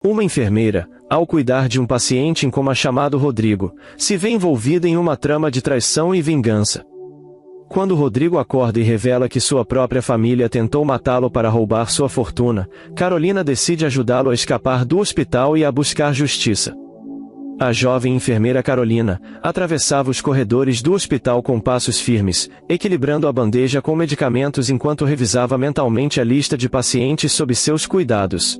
Uma enfermeira, ao cuidar de um paciente em coma chamado Rodrigo, se vê envolvida em uma trama de traição e vingança. Quando Rodrigo acorda e revela que sua própria família tentou matá-lo para roubar sua fortuna, Carolina decide ajudá-lo a escapar do hospital e a buscar justiça. A jovem enfermeira Carolina atravessava os corredores do hospital com passos firmes, equilibrando a bandeja com medicamentos enquanto revisava mentalmente a lista de pacientes sob seus cuidados.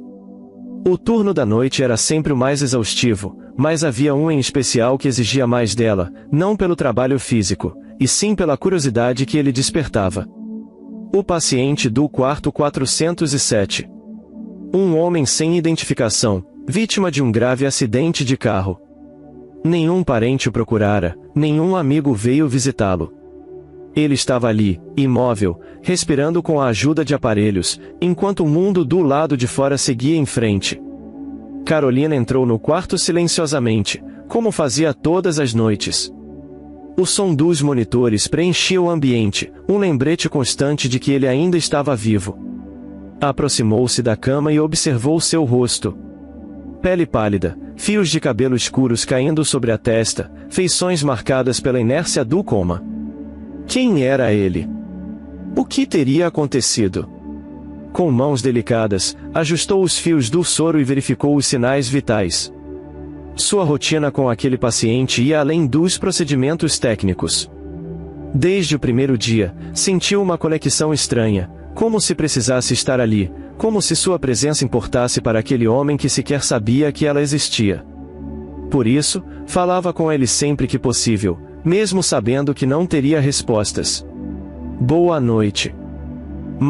O turno da noite era sempre o mais exaustivo, mas havia um em especial que exigia mais dela, não pelo trabalho físico, e sim pela curiosidade que ele despertava. O paciente do quarto 407. Um homem sem identificação, vítima de um grave acidente de carro. Nenhum parente o procurara, nenhum amigo veio visitá-lo. Ele estava ali, imóvel, respirando com a ajuda de aparelhos, enquanto o mundo do lado de fora seguia em frente. Carolina entrou no quarto silenciosamente, como fazia todas as noites. O som dos monitores preenchia o ambiente, um lembrete constante de que ele ainda estava vivo. Aproximou-se da cama e observou seu rosto. Pele pálida, fios de cabelo escuros caindo sobre a testa, feições marcadas pela inércia do coma. Quem era ele? O que teria acontecido? Com mãos delicadas, ajustou os fios do soro e verificou os sinais vitais. Sua rotina com aquele paciente ia além dos procedimentos técnicos. Desde o primeiro dia, sentiu uma conexão estranha, como se precisasse estar ali, como se sua presença importasse para aquele homem que sequer sabia que ela existia. Por isso, falava com ele sempre que possível, mesmo sabendo que não teria respostas. Boa noite.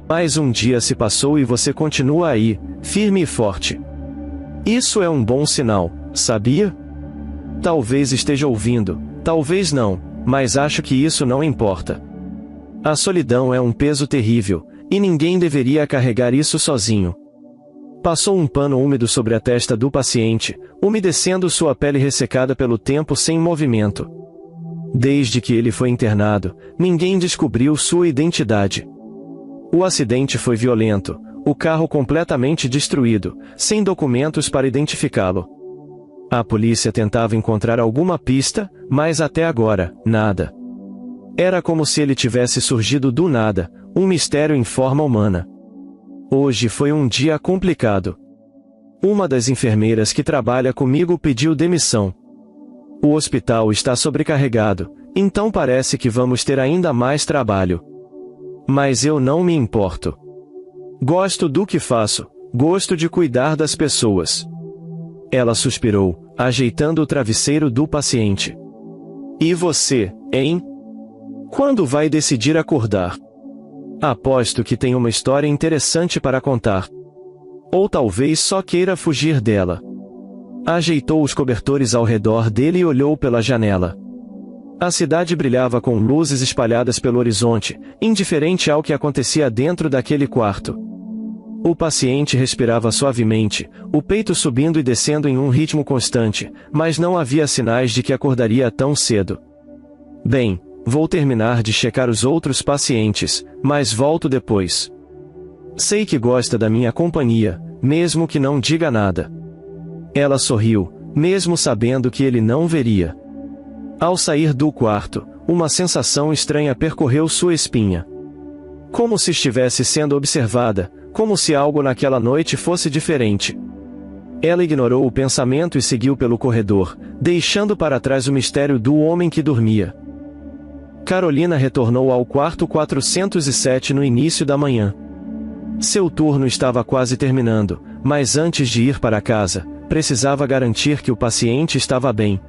Mais um dia se passou e você continua aí, firme e forte. Isso é um bom sinal, sabia? Talvez esteja ouvindo, talvez não, mas acho que isso não importa. A solidão é um peso terrível, e ninguém deveria carregar isso sozinho. Passou um pano úmido sobre a testa do paciente, umedecendo sua pele ressecada pelo tempo sem movimento. Desde que ele foi internado, ninguém descobriu sua identidade. O acidente foi violento, o carro completamente destruído, sem documentos para identificá-lo. A polícia tentava encontrar alguma pista, mas até agora, nada. Era como se ele tivesse surgido do nada, um mistério em forma humana. Hoje foi um dia complicado. Uma das enfermeiras que trabalha comigo pediu demissão. O hospital está sobrecarregado, então parece que vamos ter ainda mais trabalho. Mas eu não me importo. Gosto do que faço, gosto de cuidar das pessoas. Ela suspirou, ajeitando o travesseiro do paciente. E você, hein? Quando vai decidir acordar? Aposto que tem uma história interessante para contar. Ou talvez só queira fugir dela. Ajeitou os cobertores ao redor dele e olhou pela janela. A cidade brilhava com luzes espalhadas pelo horizonte, indiferente ao que acontecia dentro daquele quarto. O paciente respirava suavemente, o peito subindo e descendo em um ritmo constante, mas não havia sinais de que acordaria tão cedo. Bem, vou terminar de checar os outros pacientes, mas volto depois. Sei que gosta da minha companhia, mesmo que não diga nada. Ela sorriu, mesmo sabendo que ele não veria. Ao sair do quarto, uma sensação estranha percorreu sua espinha. Como se estivesse sendo observada, como se algo naquela noite fosse diferente. Ela ignorou o pensamento e seguiu pelo corredor, deixando para trás o mistério do homem que dormia. Carolina retornou ao quarto 407 no início da manhã. Seu turno estava quase terminando, mas antes de ir para casa, precisava garantir que o paciente estava bem.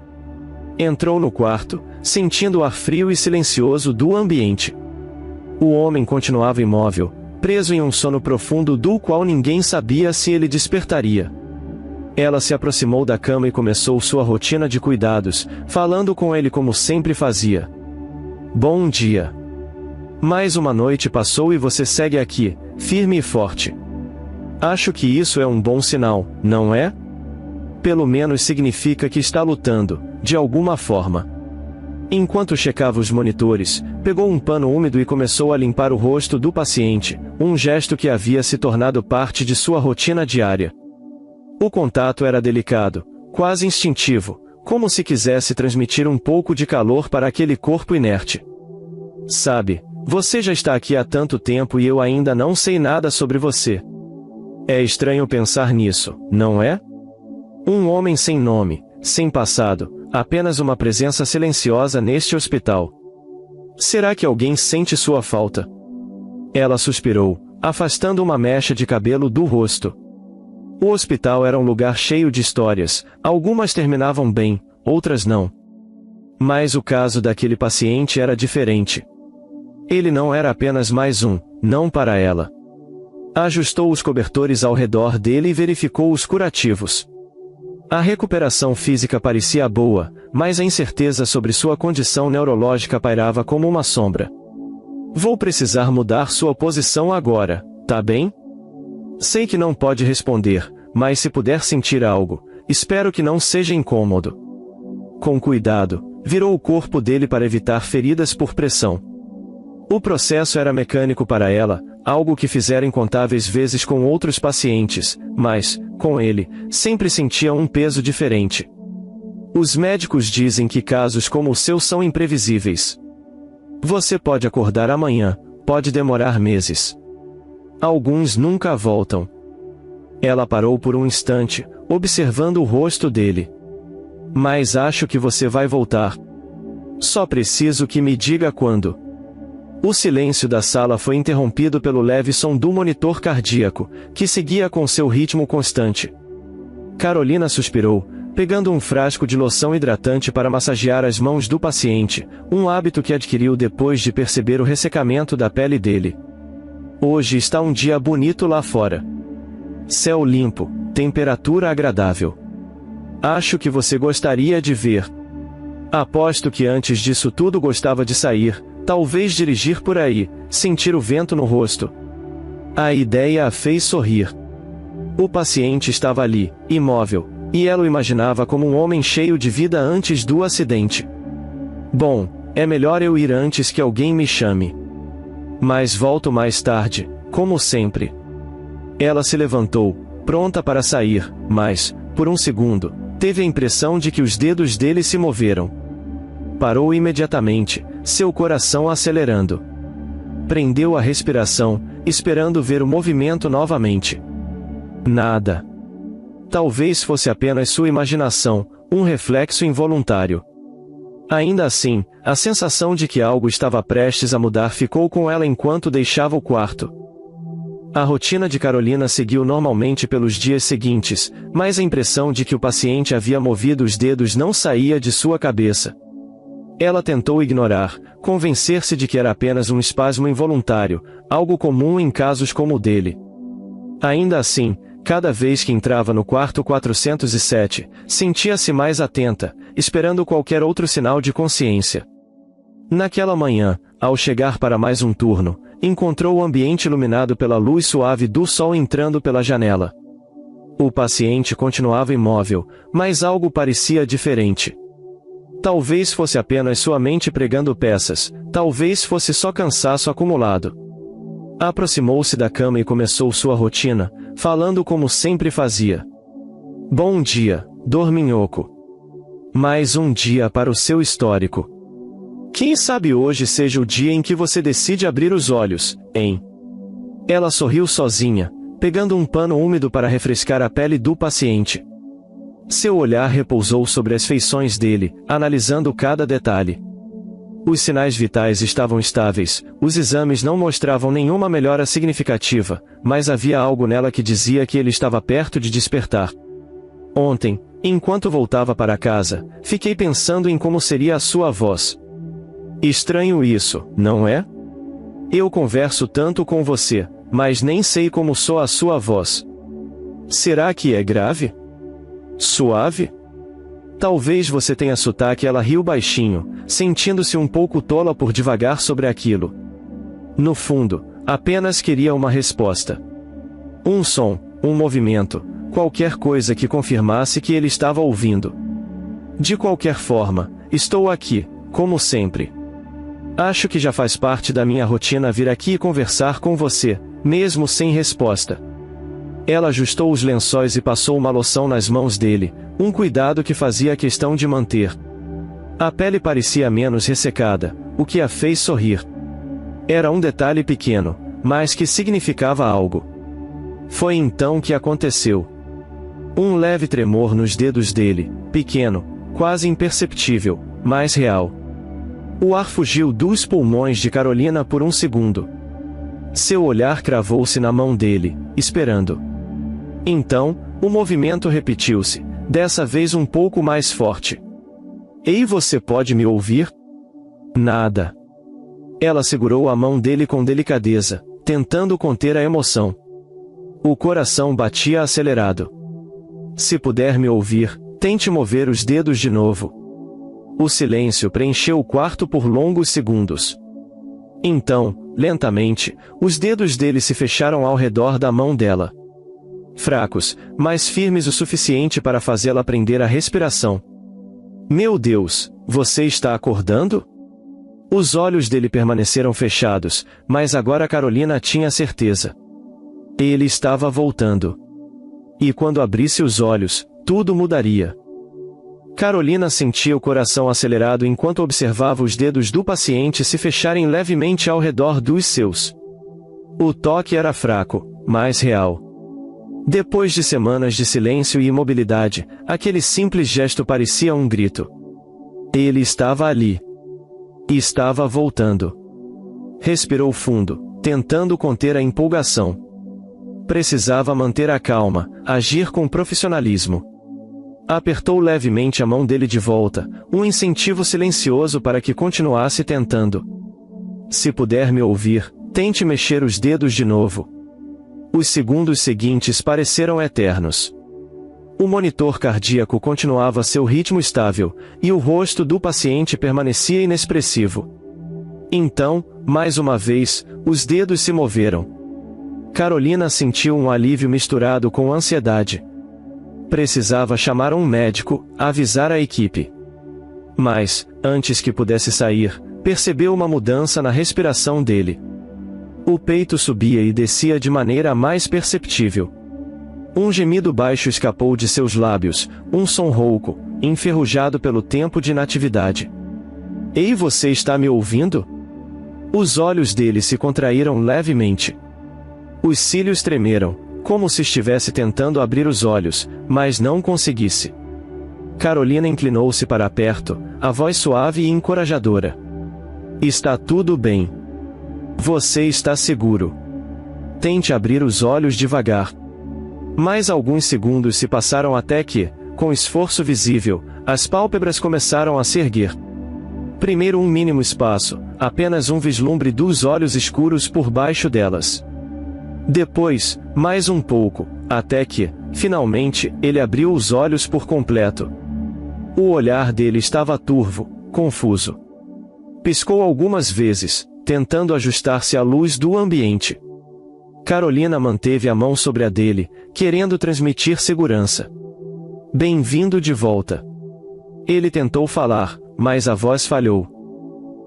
Entrou no quarto, sentindo o ar frio e silencioso do ambiente. O homem continuava imóvel, preso em um sono profundo do qual ninguém sabia se ele despertaria. Ela se aproximou da cama e começou sua rotina de cuidados, falando com ele como sempre fazia. Bom dia. Mais uma noite passou e você segue aqui, firme e forte. Acho que isso é um bom sinal, não é? Pelo menos significa que está lutando, de alguma forma. Enquanto checava os monitores, pegou um pano úmido e começou a limpar o rosto do paciente, um gesto que havia se tornado parte de sua rotina diária. O contato era delicado, quase instintivo, como se quisesse transmitir um pouco de calor para aquele corpo inerte. Sabe, você já está aqui há tanto tempo e eu ainda não sei nada sobre você. É estranho pensar nisso, não é? Um homem sem nome, sem passado, apenas uma presença silenciosa neste hospital. Será que alguém sente sua falta? Ela suspirou, afastando uma mecha de cabelo do rosto. O hospital era um lugar cheio de histórias, algumas terminavam bem, outras não. Mas o caso daquele paciente era diferente. Ele não era apenas mais um, não para ela. Ajustou os cobertores ao redor dele e verificou os curativos. A recuperação física parecia boa, mas a incerteza sobre sua condição neurológica pairava como uma sombra. Vou precisar mudar sua posição agora, tá bem? Sei que não pode responder, mas se puder sentir algo, espero que não seja incômodo. Com cuidado, virou o corpo dele para evitar feridas por pressão. O processo era mecânico para ela, algo que fizera incontáveis vezes com outros pacientes, mas, com ele, sempre sentia um peso diferente. Os médicos dizem que casos como o seu são imprevisíveis. Você pode acordar amanhã, pode demorar meses. Alguns nunca voltam. Ela parou por um instante, observando o rosto dele. Mas acho que você vai voltar. Só preciso que me diga quando. O silêncio da sala foi interrompido pelo leve som do monitor cardíaco, que seguia com seu ritmo constante. Carolina suspirou, pegando um frasco de loção hidratante para massagear as mãos do paciente, um hábito que adquiriu depois de perceber o ressecamento da pele dele. Hoje está um dia bonito lá fora. Céu limpo, temperatura agradável. Acho que você gostaria de ver. Aposto que antes disso tudo gostava de sair, talvez dirigir por aí, sentir o vento no rosto. A ideia a fez sorrir. O paciente estava ali, imóvel, e ela o imaginava como um homem cheio de vida antes do acidente. Bom, é melhor eu ir antes que alguém me chame. Mas volto mais tarde, como sempre. Ela se levantou, pronta para sair, mas, por um segundo, teve a impressão de que os dedos dele se moveram. Parou imediatamente, seu coração acelerando. Prendeu a respiração, esperando ver o movimento novamente. Nada. Talvez fosse apenas sua imaginação, um reflexo involuntário. Ainda assim, a sensação de que algo estava prestes a mudar ficou com ela enquanto deixava o quarto. A rotina de Carolina seguiu normalmente pelos dias seguintes, mas a impressão de que o paciente havia movido os dedos não saía de sua cabeça. Ela tentou ignorar, convencer-se de que era apenas um espasmo involuntário, algo comum em casos como o dele. Ainda assim, cada vez que entrava no quarto 407, sentia-se mais atenta, esperando qualquer outro sinal de consciência. Naquela manhã, ao chegar para mais um turno, encontrou o ambiente iluminado pela luz suave do sol entrando pela janela. O paciente continuava imóvel, mas algo parecia diferente. Talvez fosse apenas sua mente pregando peças, talvez fosse só cansaço acumulado. Aproximou-se da cama e começou sua rotina, falando como sempre fazia. Bom dia, dorminhoco. Mais um dia para o seu histórico. Quem sabe hoje seja o dia em que você decide abrir os olhos, hein? Ela sorriu sozinha, pegando um pano úmido para refrescar a pele do paciente. Seu olhar repousou sobre as feições dele, analisando cada detalhe. Os sinais vitais estavam estáveis, os exames não mostravam nenhuma melhora significativa, mas havia algo nela que dizia que ele estava perto de despertar. Ontem, enquanto voltava para casa, fiquei pensando em como seria a sua voz. Estranho isso, não é? Eu converso tanto com você, mas nem sei como soa a sua voz. Será que é grave? Suave? Talvez você tenha sotaque. Ela riu baixinho, sentindo-se um pouco tola por divagar sobre aquilo. No fundo, apenas queria uma resposta. Um som, um movimento, qualquer coisa que confirmasse que ele estava ouvindo. De qualquer forma, estou aqui, como sempre. Acho que já faz parte da minha rotina vir aqui e conversar com você, mesmo sem resposta. Ela ajustou os lençóis e passou uma loção nas mãos dele, um cuidado que fazia questão de manter. A pele parecia menos ressecada, o que a fez sorrir. Era um detalhe pequeno, mas que significava algo. Foi então que aconteceu. Um leve tremor nos dedos dele, pequeno, quase imperceptível, mas real. O ar fugiu dos pulmões de Carolina por um segundo. Seu olhar cravou-se na mão dele, esperando. Então, o movimento repetiu-se, dessa vez um pouco mais forte. Ei, você pode me ouvir? Nada. Ela segurou a mão dele com delicadeza, tentando conter a emoção. O coração batia acelerado. Se puder me ouvir, tente mover os dedos de novo. O silêncio preencheu o quarto por longos segundos. Então, lentamente, os dedos dele se fecharam ao redor da mão dela. Fracos, mas firmes o suficiente para fazê-la prender a respiração. Meu Deus, você está acordando? Os olhos dele permaneceram fechados, mas agora Carolina tinha certeza. Ele estava voltando. E quando abrisse os olhos, tudo mudaria. Carolina sentia o coração acelerado enquanto observava os dedos do paciente se fecharem levemente ao redor dos seus. O toque era fraco, mas real. Depois de semanas de silêncio e imobilidade, aquele simples gesto parecia um grito. Ele estava ali. E estava voltando. Respirou fundo, tentando conter a empolgação. Precisava manter a calma, agir com profissionalismo. Apertou levemente a mão dele de volta, um incentivo silencioso para que continuasse tentando. Se puder me ouvir, tente mexer os dedos de novo. Os segundos seguintes pareceram eternos. O monitor cardíaco continuava seu ritmo estável, e o rosto do paciente permanecia inexpressivo. Então, mais uma vez, os dedos se moveram. Carolina sentiu um alívio misturado com ansiedade. Precisava chamar um médico, avisar a equipe. Mas, antes que pudesse sair, percebeu uma mudança na respiração dele. O peito subia e descia de maneira mais perceptível. Um gemido baixo escapou de seus lábios, um som rouco, enferrujado pelo tempo de inatividade. Ei, você está me ouvindo? Os olhos dele se contraíram levemente. Os cílios tremeram, como se estivesse tentando abrir os olhos, mas não conseguisse. Carolina inclinou-se para perto, a voz suave e encorajadora. Está tudo bem. Você está seguro. Tente abrir os olhos devagar. Mais alguns segundos se passaram até que, com esforço visível, as pálpebras começaram a se erguer. Primeiro um mínimo espaço, apenas um vislumbre dos olhos escuros por baixo delas. Depois, mais um pouco, até que, finalmente, ele abriu os olhos por completo. O olhar dele estava turvo, confuso. Piscou algumas vezes, tentando ajustar-se à luz do ambiente. Carolina manteve a mão sobre a dele, querendo transmitir segurança. Bem-vindo de volta. Ele tentou falar, mas a voz falhou.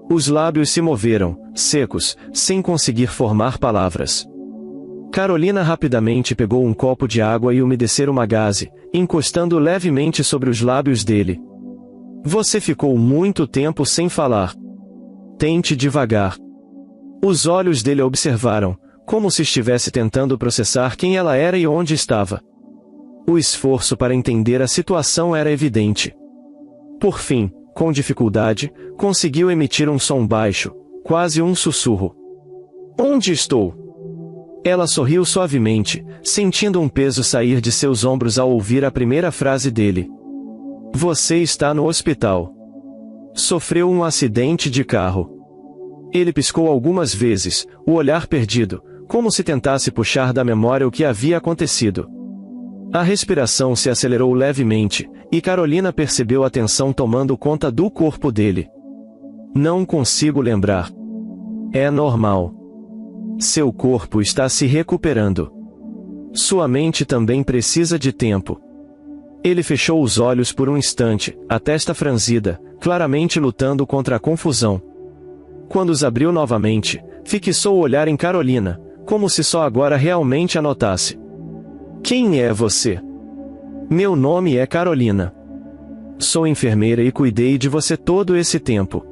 Os lábios se moveram, secos, sem conseguir formar palavras. Carolina rapidamente pegou um copo de água e umedeceu uma gaze, encostando levemente sobre os lábios dele. Você ficou muito tempo sem falar. Tente devagar. Os olhos dele a observaram, como se estivesse tentando processar quem ela era e onde estava. O esforço para entender a situação era evidente. Por fim, com dificuldade, conseguiu emitir um som baixo, quase um sussurro. Onde estou? Ela sorriu suavemente, sentindo um peso sair de seus ombros ao ouvir a primeira frase dele. Você está no hospital. Sofreu um acidente de carro. Ele piscou algumas vezes, o olhar perdido, como se tentasse puxar da memória o que havia acontecido. A respiração se acelerou levemente, e Carolina percebeu a tensão tomando conta do corpo dele. Não consigo lembrar. É normal. Seu corpo está se recuperando. Sua mente também precisa de tempo. Ele fechou os olhos por um instante, a testa franzida, claramente lutando contra a confusão. Quando os abriu novamente, fixou o olhar em Carolina, como se só agora realmente a notasse. Quem é você? Meu nome é Carolina. Sou enfermeira e cuidei de você todo esse tempo.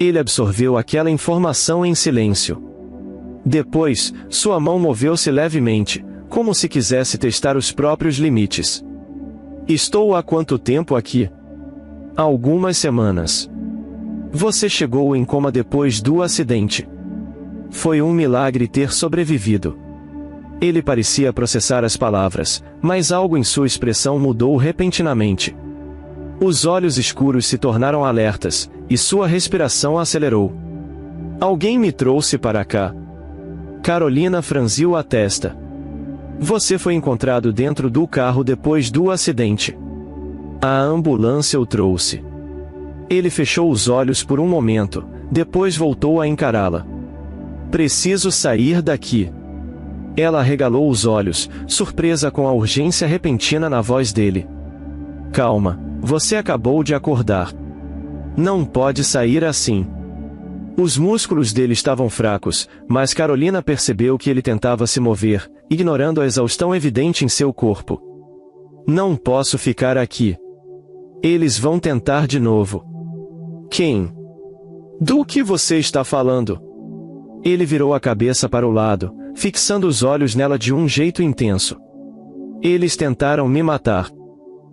Ele absorveu aquela informação em silêncio. Depois, sua mão moveu-se levemente, como se quisesse testar os próprios limites. Estou há quanto tempo aqui? Algumas semanas. Você chegou em coma depois do acidente. Foi um milagre ter sobrevivido. Ele parecia processar as palavras, mas algo em sua expressão mudou repentinamente. Os olhos escuros se tornaram alertas, e sua respiração acelerou. Alguém me trouxe para cá. Carolina franziu a testa. Você foi encontrado dentro do carro depois do acidente. A ambulância o trouxe. Ele fechou os olhos por um momento, depois voltou a encará-la. Preciso sair daqui. Ela arregalou os olhos, surpresa com a urgência repentina na voz dele. Calma, você acabou de acordar. Não pode sair assim. Os músculos dele estavam fracos, mas Carolina percebeu que ele tentava se mover, ignorando a exaustão evidente em seu corpo. Não posso ficar aqui. Eles vão tentar de novo. Quem? Do que você está falando? Ele virou a cabeça para o lado, fixando os olhos nela de um jeito intenso. Eles tentaram me matar.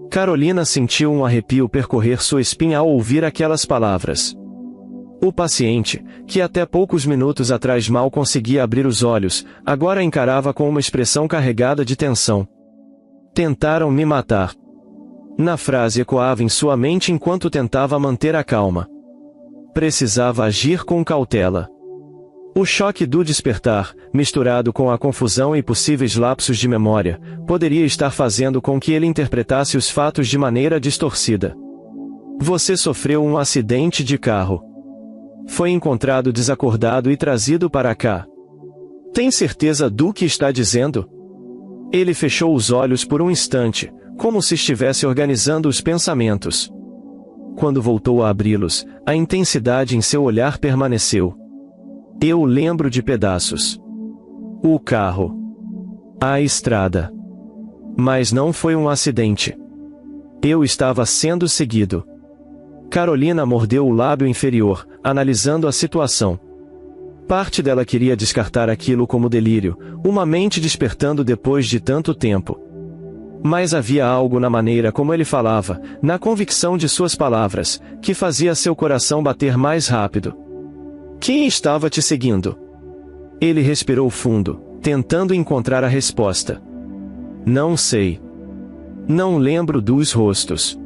Carolina sentiu um arrepio percorrer sua espinha ao ouvir aquelas palavras. O paciente, que até poucos minutos atrás mal conseguia abrir os olhos, agora encarava com uma expressão carregada de tensão. Tentaram me matar. Na frase ecoava em sua mente enquanto tentava manter a calma. Precisava agir com cautela. O choque do despertar, misturado com a confusão e possíveis lapsos de memória, poderia estar fazendo com que ele interpretasse os fatos de maneira distorcida. Você sofreu um acidente de carro. Foi encontrado desacordado e trazido para cá. Tem certeza do que está dizendo? Ele fechou os olhos por um instante, como se estivesse organizando os pensamentos. Quando voltou a abri-los, a intensidade em seu olhar permaneceu. Eu lembro de pedaços. O carro. A estrada. Mas não foi um acidente. Eu estava sendo seguido. Carolina mordeu o lábio inferior, analisando a situação. Parte dela queria descartar aquilo como delírio, uma mente despertando depois de tanto tempo. Mas havia algo na maneira como ele falava, na convicção de suas palavras, que fazia seu coração bater mais rápido. Quem estava te seguindo? Ele respirou fundo, tentando encontrar a resposta. Não sei. Não lembro dos rostos.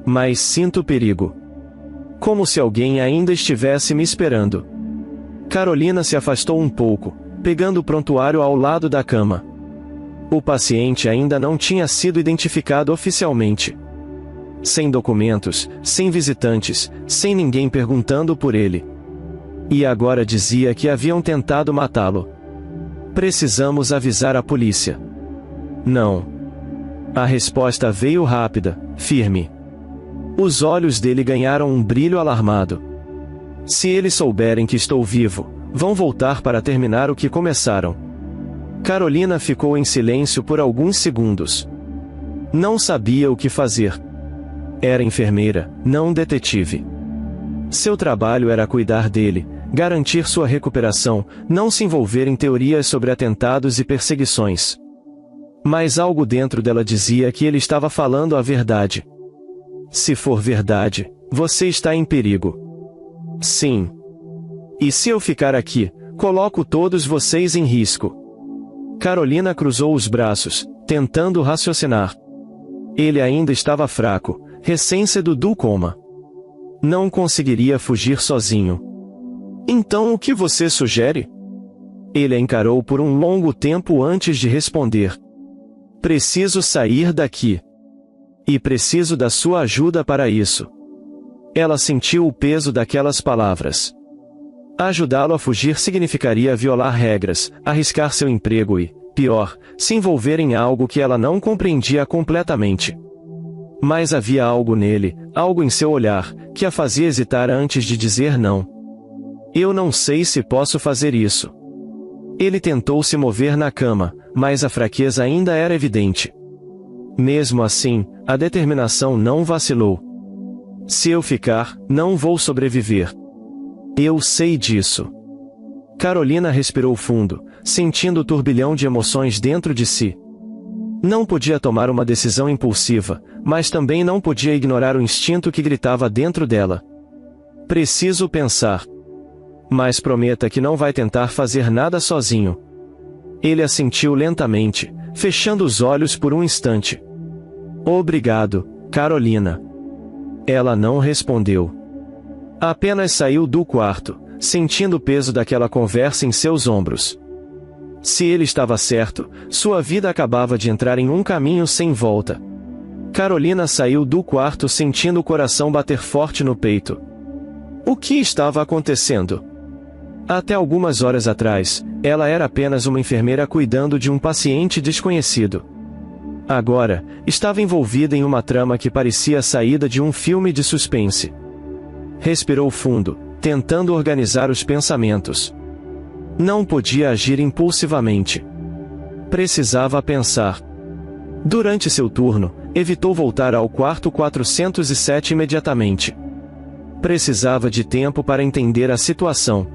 Mas sinto perigo. Como se alguém ainda estivesse me esperando. Carolina se afastou um pouco, pegando o prontuário ao lado da cama. O paciente ainda não tinha sido identificado oficialmente. Sem documentos, sem visitantes, sem ninguém perguntando por ele. E agora dizia que haviam tentado matá-lo. Precisamos avisar a polícia. Não. A resposta veio rápida, firme. Os olhos dele ganharam um brilho alarmado. Se eles souberem que estou vivo, vão voltar para terminar o que começaram. Carolina ficou em silêncio por alguns segundos. Não sabia o que fazer. Era enfermeira, não detetive. Seu trabalho era cuidar dele, garantir sua recuperação, não se envolver em teorias sobre atentados e perseguições. Mas algo dentro dela dizia que ele estava falando a verdade. Se for verdade, você está em perigo. Sim. E se eu ficar aqui, coloco todos vocês em risco. Carolina cruzou os braços, tentando raciocinar. Ele ainda estava fraco, recém-saído do coma. Não conseguiria fugir sozinho. Então o que você sugere? Ele a encarou por um longo tempo antes de responder. Preciso sair daqui. E preciso da sua ajuda para isso. Ela sentiu o peso daquelas palavras. Ajudá-lo a fugir significaria violar regras, arriscar seu emprego e, pior, se envolver em algo que ela não compreendia completamente. Mas havia algo nele, algo em seu olhar, que a fazia hesitar antes de dizer não. Eu não sei se posso fazer isso. Ele tentou se mover na cama, mas a fraqueza ainda era evidente. Mesmo assim, a determinação não vacilou. Se eu ficar, não vou sobreviver. Eu sei disso. Carolina respirou fundo, sentindo o turbilhão de emoções dentro de si. Não podia tomar uma decisão impulsiva, mas também não podia ignorar o instinto que gritava dentro dela. Preciso pensar. Mas prometa que não vai tentar fazer nada sozinho. Ele assentiu lentamente, fechando os olhos por um instante. Obrigado, Carolina. Ela não respondeu. Apenas saiu do quarto, sentindo o peso daquela conversa em seus ombros. Se ele estava certo, sua vida acabava de entrar em um caminho sem volta. Carolina saiu do quarto sentindo o coração bater forte no peito. O que estava acontecendo? Até algumas horas atrás, ela era apenas uma enfermeira cuidando de um paciente desconhecido. Agora, estava envolvida em uma trama que parecia a saída de um filme de suspense. Respirou fundo, tentando organizar os pensamentos. Não podia agir impulsivamente. Precisava pensar. Durante seu turno, evitou voltar ao quarto 407 imediatamente. Precisava de tempo para entender a situação.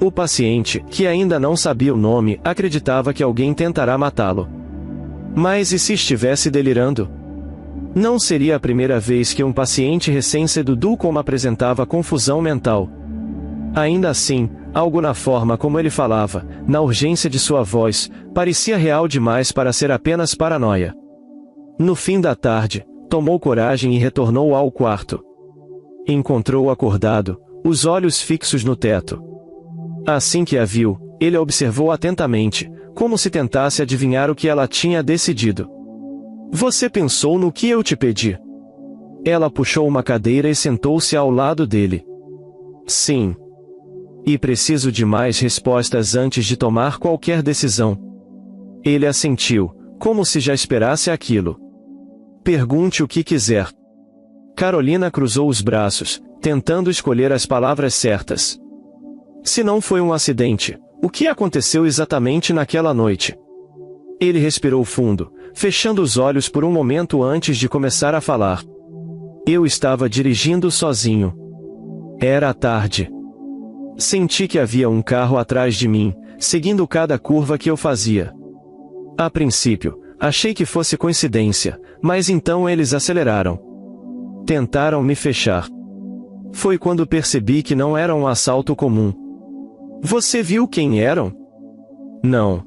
O paciente, que ainda não sabia o nome, acreditava que alguém tentará matá-lo. Mas e se estivesse delirando? Não seria a primeira vez que um paciente recém-saído do coma apresentava confusão mental. Ainda assim, algo na forma como ele falava, na urgência de sua voz, parecia real demais para ser apenas paranoia. No fim da tarde, tomou coragem e retornou ao quarto. Encontrou-o acordado, os olhos fixos no teto. Assim que a viu, ele a observou atentamente, como se tentasse adivinhar o que ela tinha decidido. Você pensou no que eu te pedi? Ela puxou uma cadeira e sentou-se ao lado dele. Sim. E preciso de mais respostas antes de tomar qualquer decisão. Ele assentiu, como se já esperasse aquilo. Pergunte o que quiser. Carolina cruzou os braços, tentando escolher as palavras certas. Se não foi um acidente, o que aconteceu exatamente naquela noite? Ele respirou fundo, fechando os olhos por um momento antes de começar a falar. Eu estava dirigindo sozinho. Era tarde. Senti que havia um carro atrás de mim, seguindo cada curva que eu fazia. A princípio, achei que fosse coincidência, mas então eles aceleraram. Tentaram me fechar. Foi quando percebi que não era um assalto comum. Você viu quem eram? Não.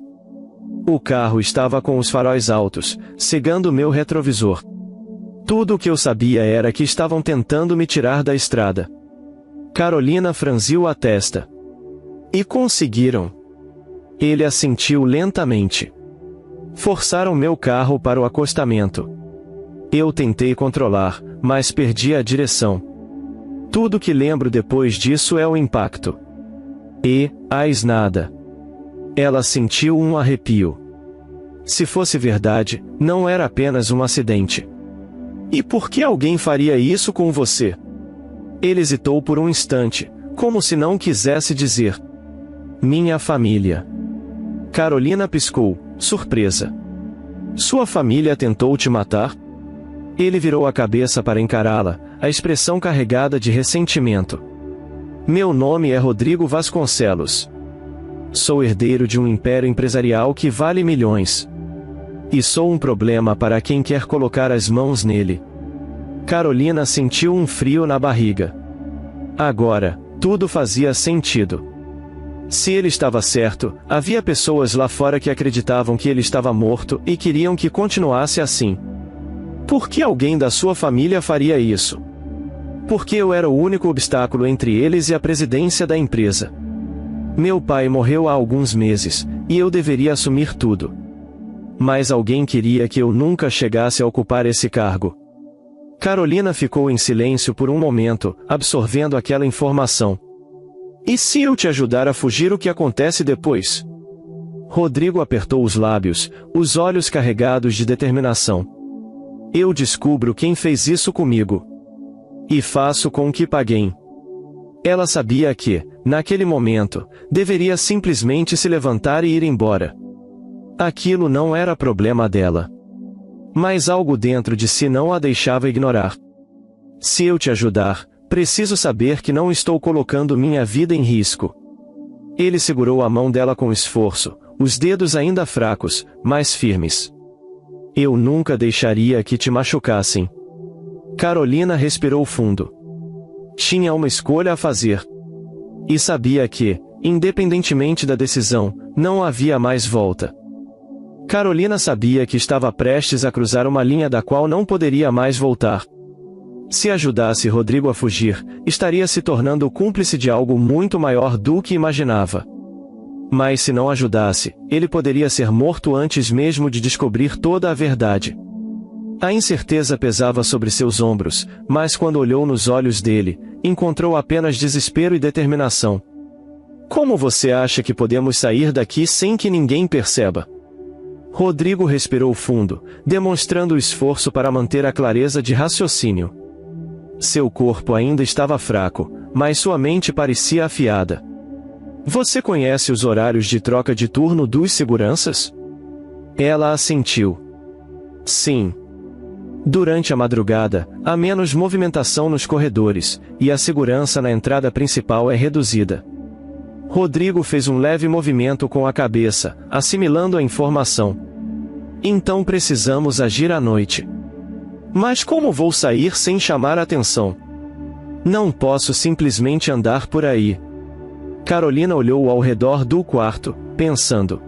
O carro estava com os faróis altos, cegando meu retrovisor. Tudo o que eu sabia era que estavam tentando me tirar da estrada. Carolina franziu a testa. E conseguiram. Ele assentiu lentamente. Forçaram meu carro para o acostamento. Eu tentei controlar, mas perdi a direção. Tudo que lembro depois disso é o impacto. E, nada. Ela sentiu um arrepio. Se fosse verdade, não era apenas um acidente. E por que alguém faria isso com você? Ele hesitou por um instante, como se não quisesse dizer. Minha família. Carolina piscou, surpresa. Sua família tentou te matar? Ele virou a cabeça para encará-la, a expressão carregada de ressentimento. Meu nome é Rodrigo Vasconcelos. Sou herdeiro de um império empresarial que vale milhões. E sou um problema para quem quer colocar as mãos nele. Carolina sentiu um frio na barriga. Agora, tudo fazia sentido. Se ele estava certo, havia pessoas lá fora que acreditavam que ele estava morto e queriam que continuasse assim. Por que alguém da sua família faria isso? Porque eu era o único obstáculo entre eles e a presidência da empresa. Meu pai morreu há alguns meses, e eu deveria assumir tudo. Mas alguém queria que eu nunca chegasse a ocupar esse cargo. Carolina ficou em silêncio por um momento, absorvendo aquela informação. E se eu te ajudar a fugir, o que acontece depois? Rodrigo apertou os lábios, os olhos carregados de determinação. Eu descubro quem fez isso comigo. E faço com que paguem. Ela sabia que, naquele momento, deveria simplesmente se levantar e ir embora. Aquilo não era problema dela. Mas algo dentro de si não a deixava ignorar. Se eu te ajudar, preciso saber que não estou colocando minha vida em risco. Ele segurou a mão dela com esforço, os dedos ainda fracos, mas firmes. Eu nunca deixaria que te machucassem. Carolina respirou fundo. Tinha uma escolha a fazer. E sabia que, independentemente da decisão, não havia mais volta. Carolina sabia que estava prestes a cruzar uma linha da qual não poderia mais voltar. Se ajudasse Rodrigo a fugir, estaria se tornando cúmplice de algo muito maior do que imaginava. Mas se não ajudasse, ele poderia ser morto antes mesmo de descobrir toda a verdade. A incerteza pesava sobre seus ombros, mas quando olhou nos olhos dele, encontrou apenas desespero e determinação. Como você acha que podemos sair daqui sem que ninguém perceba? Rodrigo respirou fundo, demonstrando esforço para manter a clareza de raciocínio. Seu corpo ainda estava fraco, mas sua mente parecia afiada. Você conhece os horários de troca de turno dos seguranças? Ela assentiu. Sim. Durante a madrugada, há menos movimentação nos corredores, e a segurança na entrada principal é reduzida. Rodrigo fez um leve movimento com a cabeça, assimilando a informação. Então precisamos agir à noite. Mas como vou sair sem chamar atenção? Não posso simplesmente andar por aí. Carolina olhou ao redor do quarto, pensando.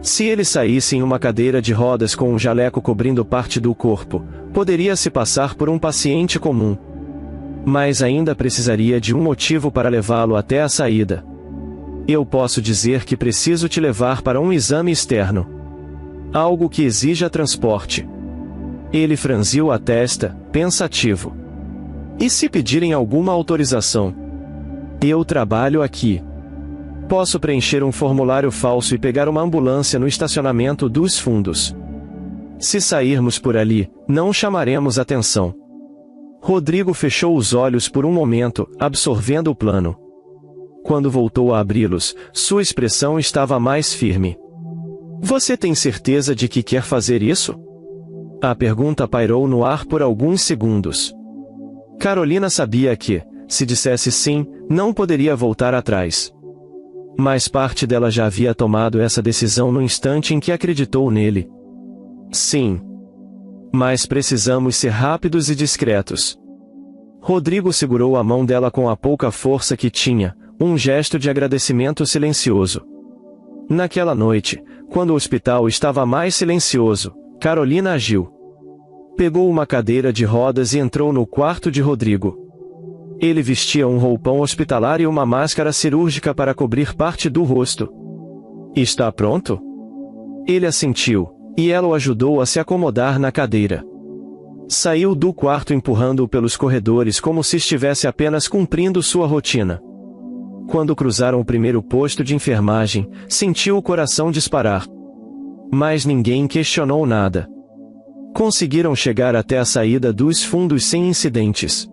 Se ele saísse em uma cadeira de rodas com um jaleco cobrindo parte do corpo, poderia se passar por um paciente comum. Mas ainda precisaria de um motivo para levá-lo até a saída. Eu posso dizer que preciso te levar para um exame externo. Algo que exija transporte. Ele franziu a testa, pensativo. E se pedirem alguma autorização? Eu trabalho aqui. Posso preencher um formulário falso e pegar uma ambulância no estacionamento dos fundos. Se sairmos por ali, não chamaremos atenção. Rodrigo fechou os olhos por um momento, absorvendo o plano. Quando voltou a abri-los, sua expressão estava mais firme. Você tem certeza de que quer fazer isso? A pergunta pairou no ar por alguns segundos. Carolina sabia que, se dissesse sim, não poderia voltar atrás. Mas parte dela já havia tomado essa decisão no instante em que acreditou nele. Sim. Mas precisamos ser rápidos e discretos. Rodrigo segurou a mão dela com a pouca força que tinha, um gesto de agradecimento silencioso. Naquela noite, quando o hospital estava mais silencioso, Carolina agiu. Pegou uma cadeira de rodas e entrou no quarto de Rodrigo. Ele vestia um roupão hospitalar e uma máscara cirúrgica para cobrir parte do rosto. Está pronto? Ele assentiu, e ela o ajudou a se acomodar na cadeira. Saiu do quarto empurrando-o pelos corredores como se estivesse apenas cumprindo sua rotina. Quando cruzaram o primeiro posto de enfermagem, sentiu o coração disparar. Mas ninguém questionou nada. Conseguiram chegar até a saída dos fundos sem incidentes.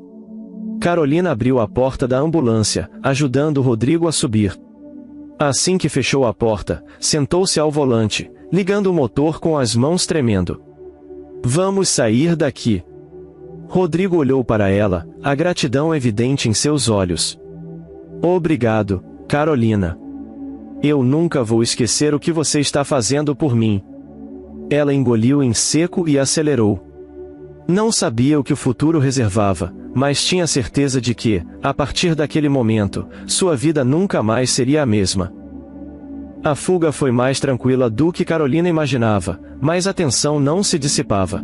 Carolina abriu a porta da ambulância, ajudando Rodrigo a subir. Assim que fechou a porta, sentou-se ao volante, ligando o motor com as mãos tremendo. Vamos sair daqui. Rodrigo olhou para ela, a gratidão evidente em seus olhos. Obrigado, Carolina. Eu nunca vou esquecer o que você está fazendo por mim. Ela engoliu em seco e acelerou. Não sabia o que o futuro reservava, mas tinha certeza de que, a partir daquele momento, sua vida nunca mais seria a mesma. A fuga foi mais tranquila do que Carolina imaginava, mas a tensão não se dissipava.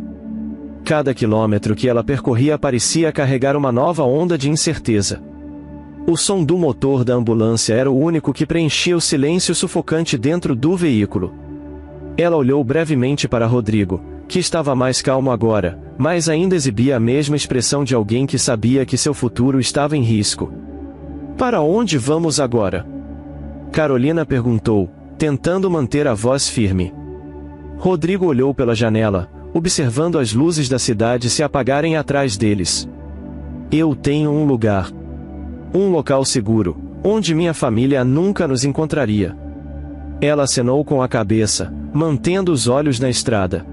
Cada quilômetro que ela percorria parecia carregar uma nova onda de incerteza. O som do motor da ambulância era o único que preenchia o silêncio sufocante dentro do veículo. Ela olhou brevemente para Rodrigo, que estava mais calmo agora, mas ainda exibia a mesma expressão de alguém que sabia que seu futuro estava em risco. Para onde vamos agora? Carolina perguntou, tentando manter a voz firme. Rodrigo olhou pela janela, observando as luzes da cidade se apagarem atrás deles. Eu tenho um lugar. Um local seguro, onde minha família nunca nos encontraria. Ela acenou com a cabeça, mantendo os olhos na estrada.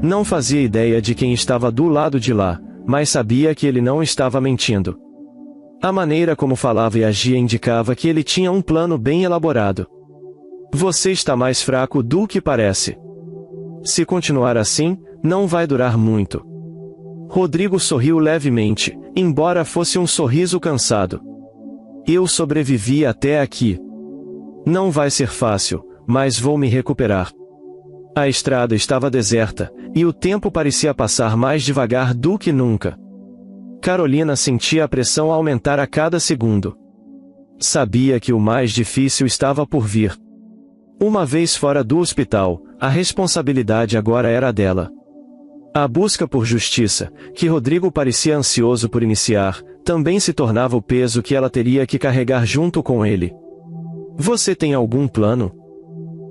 Não fazia ideia de quem estava do lado de lá, mas sabia que ele não estava mentindo. A maneira como falava e agia indicava que ele tinha um plano bem elaborado. Você está mais fraco do que parece. Se continuar assim, não vai durar muito. Rodrigo sorriu levemente, embora fosse um sorriso cansado. Eu sobrevivi até aqui. Não vai ser fácil, mas vou me recuperar. A estrada estava deserta, e o tempo parecia passar mais devagar do que nunca. Carolina sentia a pressão aumentar a cada segundo. Sabia que o mais difícil estava por vir. Uma vez fora do hospital, a responsabilidade agora era dela. A busca por justiça, que Rodrigo parecia ansioso por iniciar, também se tornava o peso que ela teria que carregar junto com ele. Você tem algum plano?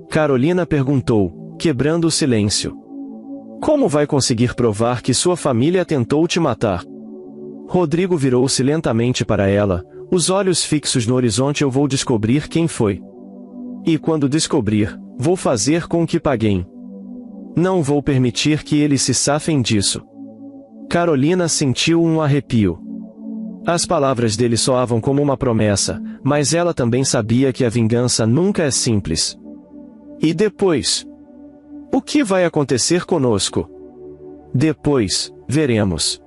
Carolina perguntou, quebrando o silêncio. Como vai conseguir provar que sua família tentou te matar? Rodrigo virou-se lentamente para ela, os olhos fixos no horizonte. Eu vou descobrir quem foi. E quando descobrir, vou fazer com que paguem. Não vou permitir que eles se safem disso. Carolina sentiu um arrepio. As palavras dele soavam como uma promessa, mas ela também sabia que a vingança nunca é simples. E depois? O que vai acontecer conosco? Depois, veremos.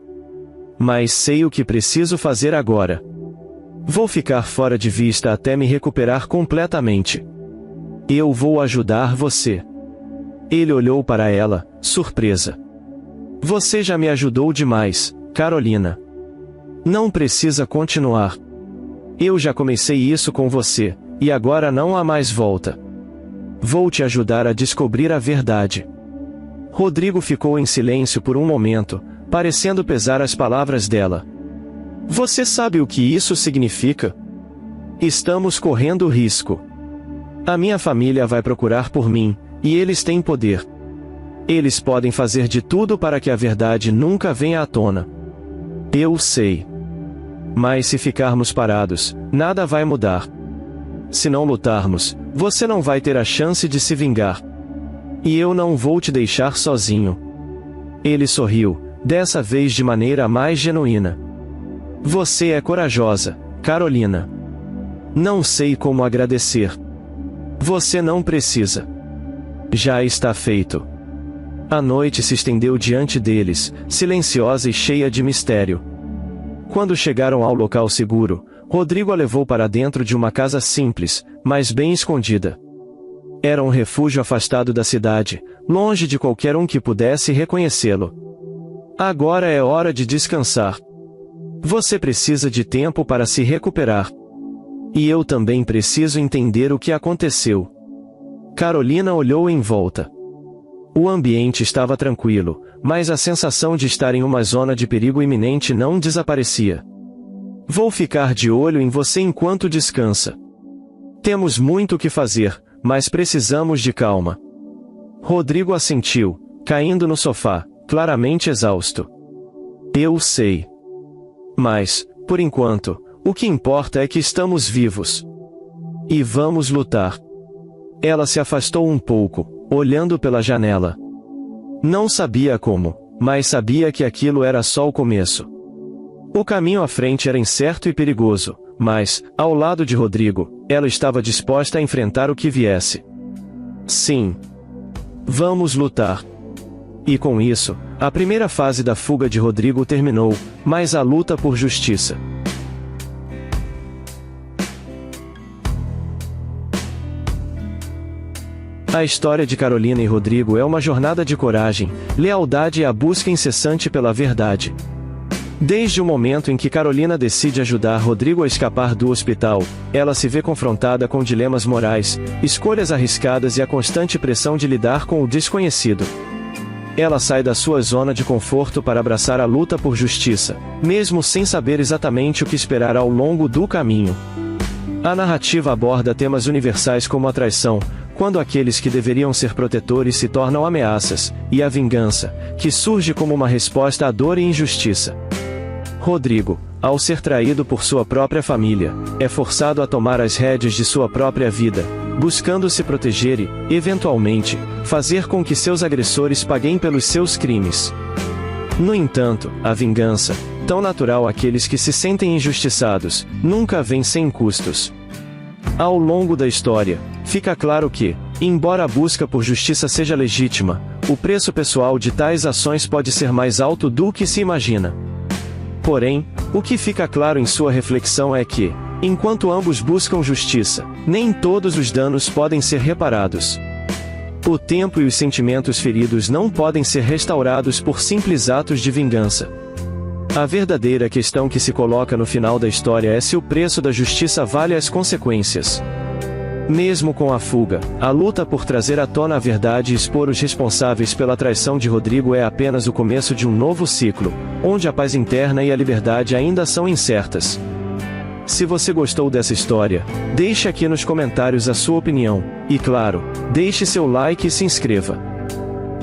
Mas sei o que preciso fazer agora. Vou ficar fora de vista até me recuperar completamente. Eu vou ajudar você. Ele olhou para ela, surpresa. Você já me ajudou demais, Carolina. Não precisa continuar. Eu já comecei isso com você, e agora não há mais volta. Vou te ajudar a descobrir a verdade. Rodrigo ficou em silêncio por um momento, parecendo pesar as palavras dela. Você sabe o que isso significa? Estamos correndo risco. A minha família vai procurar por mim, e eles têm poder. Eles podem fazer de tudo para que a verdade nunca venha à tona. Eu sei. Mas se ficarmos parados, nada vai mudar. Se não lutarmos, você não vai ter a chance de se vingar. E eu não vou te deixar sozinho. Ele sorriu, dessa vez de maneira mais genuína. Você é corajosa, Carolina. Não sei como agradecer. Você não precisa. Já está feito. A noite se estendeu diante deles, silenciosa e cheia de mistério. Quando chegaram ao local seguro, Rodrigo a levou para dentro de uma casa simples, mas bem escondida. Era um refúgio afastado da cidade, longe de qualquer um que pudesse reconhecê-lo. Agora é hora de descansar. Você precisa de tempo para se recuperar. E eu também preciso entender o que aconteceu. Carolina olhou em volta. O ambiente estava tranquilo, mas a sensação de estar em uma zona de perigo iminente não desaparecia. Vou ficar de olho em você enquanto descansa. Temos muito o que fazer, mas precisamos de calma. Rodrigo assentiu, caindo no sofá, claramente exausto. Eu sei. Mas, por enquanto, o que importa é que estamos vivos. E vamos lutar. Ela se afastou um pouco, olhando pela janela. Não sabia como, mas sabia que aquilo era só o começo. O caminho à frente era incerto e perigoso, mas, ao lado de Rodrigo, ela estava disposta a enfrentar o que viesse. Sim. Vamos lutar. E com isso, a primeira fase da fuga de Rodrigo terminou, mas a luta por justiça. A história de Carolina e Rodrigo é uma jornada de coragem, lealdade e a busca incessante pela verdade. Desde o momento em que Carolina decide ajudar Rodrigo a escapar do hospital, ela se vê confrontada com dilemas morais, escolhas arriscadas e a constante pressão de lidar com o desconhecido. Ela sai da sua zona de conforto para abraçar a luta por justiça, mesmo sem saber exatamente o que esperar ao longo do caminho. A narrativa aborda temas universais como a traição, quando aqueles que deveriam ser protetores se tornam ameaças, e a vingança, que surge como uma resposta à dor e injustiça. Rodrigo, ao ser traído por sua própria família, é forçado a tomar as rédeas de sua própria vida, buscando se proteger e, eventualmente, fazer com que seus agressores paguem pelos seus crimes. No entanto, a vingança, tão natural àqueles que se sentem injustiçados, nunca vem sem custos. Ao longo da história, fica claro que, embora a busca por justiça seja legítima, o preço pessoal de tais ações pode ser mais alto do que se imagina. Porém, o que fica claro em sua reflexão é que, enquanto ambos buscam justiça, nem todos os danos podem ser reparados. O tempo e os sentimentos feridos não podem ser restaurados por simples atos de vingança. A verdadeira questão que se coloca no final da história é se o preço da justiça vale as consequências. Mesmo com a fuga, a luta por trazer à tona a verdade e expor os responsáveis pela traição de Rodrigo é apenas o começo de um novo ciclo, onde a paz interna e a liberdade ainda são incertas. Se você gostou dessa história, deixe aqui nos comentários a sua opinião, e claro, deixe seu like e se inscreva.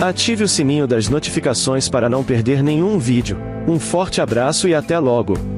Ative o sininho das notificações para não perder nenhum vídeo. Um forte abraço e até logo!